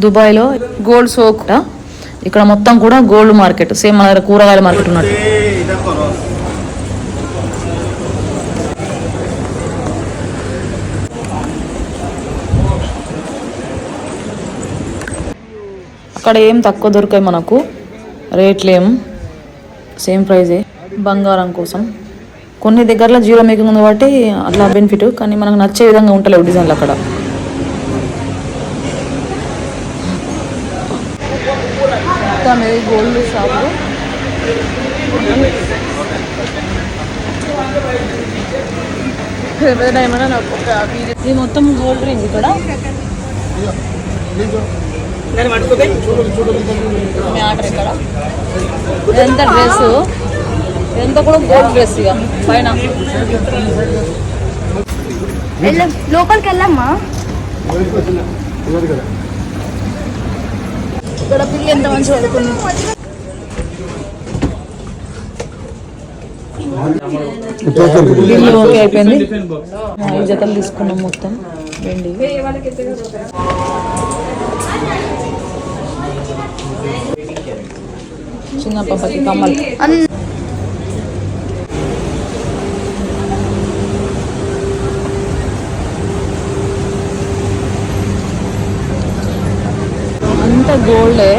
దుబాయ్లో gold soak ఇక్కడ మొత్తం కూడా గోల్డ్ మార్కెట్, సేమ్ మన దగ్గర కూరగాయల మార్కెట్ ఉన్నట్టు. అక్కడ ఏం తక్కువ దొరికాయి మనకు, రేట్లు ఏం సేమ్ ప్రైజే. బంగారం కోసం కొన్ని దగ్గరలో జీరో మేకింగ్ ఉంది కాబట్టి అట్లా బెనిఫిట్, కానీ మనకు నచ్చే విధంగా ఉంటలేవు డిజైన్లు అక్కడ. గోల్డ్ షాపు ఇది మొత్తం గోల్డ్ రేంజ్ ఇక్కడ. ఆర్డర్ ఇక్కడ ఎంత డ్రెస్, ఎంత కూడా గోల్డ్ డ్రెస్ ఇక పైన. లోపలికి వెళ్ళమ్మా. ఇక్కడ పిల్లి ఎంత మంచి పడుకుంది. బిల్లు ఓకే అయిపోయింది. 5 జతలు తీసుకున్నాం మొత్తం వెండి. చిన్న పాపకి కమ్మలు. అంత గోల్డే.